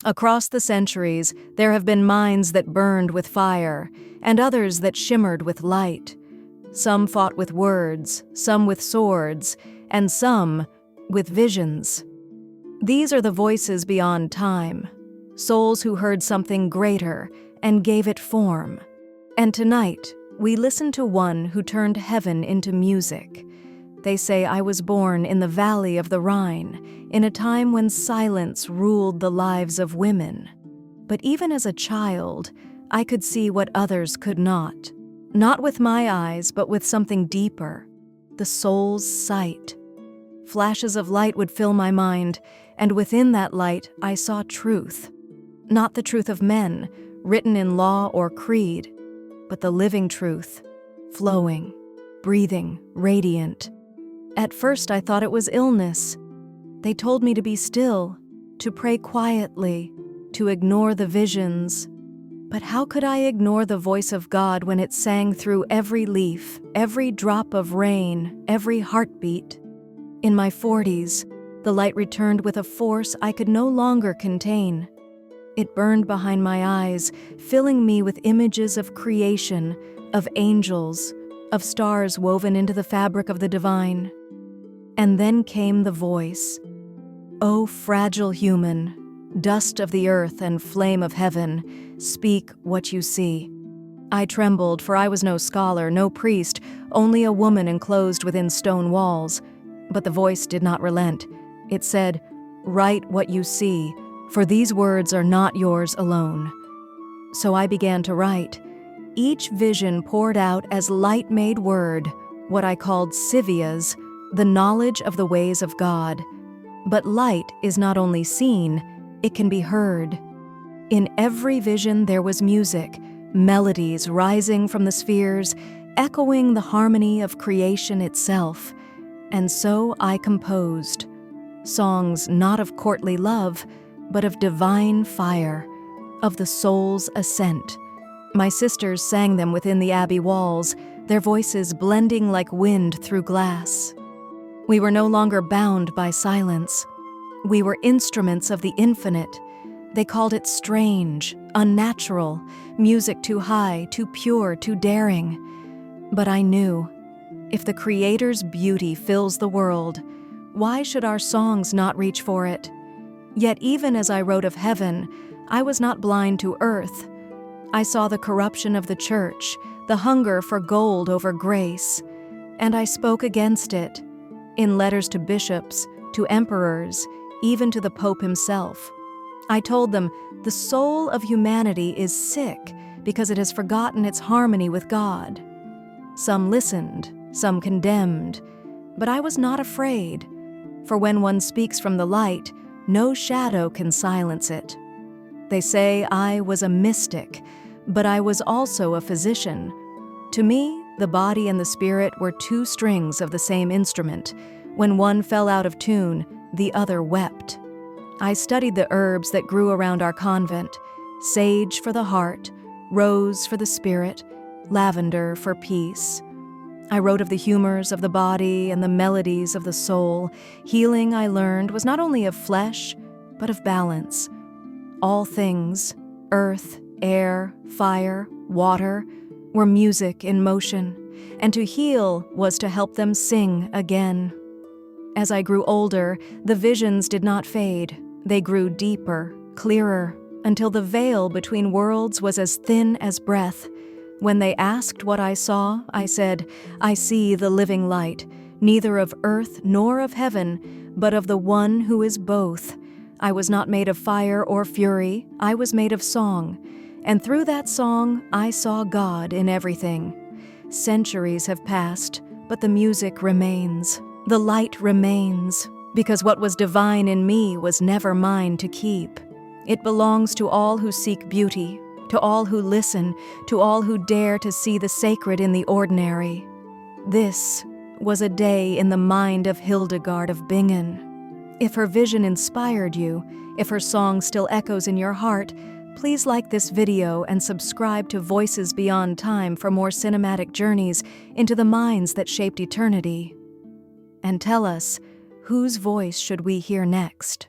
Across the centuries, there have been minds that burned with fire, and others that shimmered with light. Some fought with words, some with swords, and some with visions. These are the voices beyond time, souls who heard something greater and gave it form. And tonight, we listen to one who turned heaven into music. They say I was born in the valley of the Rhine, in a time when silence ruled the lives of women. But even as a child, I could see what others could not. Not with my eyes, but with something deeper, the soul's sight. Flashes of light would fill my mind, and within that light I saw truth. Not the truth of men, written in law or creed, but the living truth, flowing, breathing, radiant. At first I thought it was illness. They told me to be still, to pray quietly, to ignore the visions. But how could I ignore the voice of God when it sang through every leaf, every drop of rain, every heartbeat? In my 40s, the light returned with a force I could no longer contain. It burned behind my eyes, filling me with images of creation, of angels, of stars woven into the fabric of the divine. And then came the voice. "O fragile human, dust of the earth and flame of heaven, speak what you see." I trembled, for I was no scholar, no priest, only a woman enclosed within stone walls. But the voice did not relent. It said, "Write what you see, for these words are not yours alone." So I began to write. Each vision poured out as light-made word, what I called civias, the knowledge of the ways of God. But light is not only seen, it can be heard. In every vision there was music, melodies rising from the spheres, echoing the harmony of creation itself. And so I composed songs not of courtly love, but of divine fire, of the soul's ascent. My sisters sang them within the abbey walls, their voices blending like wind through glass. We were no longer bound by silence. We were instruments of the infinite. They called it strange, unnatural, music too high, too pure, too daring. But I knew, if the Creator's beauty fills the world, why should our songs not reach for it? Yet even as I wrote of heaven, I was not blind to earth. I saw the corruption of the church, the hunger for gold over grace, and I spoke against it, in letters to bishops, to emperors, even to the Pope himself. I told them, the soul of humanity is sick because it has forgotten its harmony with God. Some listened, some condemned, but I was not afraid, for when one speaks from the light, no shadow can silence it. They say I was a mystic, but I was also a physician. To me, the body and the spirit were two strings of the same instrument. When one fell out of tune, the other wept. I studied the herbs that grew around our convent: sage for the heart, rose for the spirit, lavender for peace. I wrote of the humors of the body and the melodies of the soul. Healing, I learned, was not only of flesh, but of balance. All things, earth, air, fire, water, were music in motion, and to heal was to help them sing again. As I grew older, the visions did not fade. They grew deeper, clearer, until the veil between worlds was as thin as breath. When they asked what I saw, I said, I see the living light, neither of earth nor of heaven, but of the one who is both. I was not made of fire or fury, I was made of song, and through that song I saw God in everything. Centuries have passed, but the music remains. The light remains, because what was divine in me was never mine to keep. It belongs to all who seek beauty, to all who listen, to all who dare to see the sacred in the ordinary. This was a day in the mind of Hildegard of Bingen. If her vision inspired you, if her song still echoes in your heart, please like this video and subscribe to Voices Beyond Time for more cinematic journeys into the minds that shaped eternity. And tell us, whose voice should we hear next?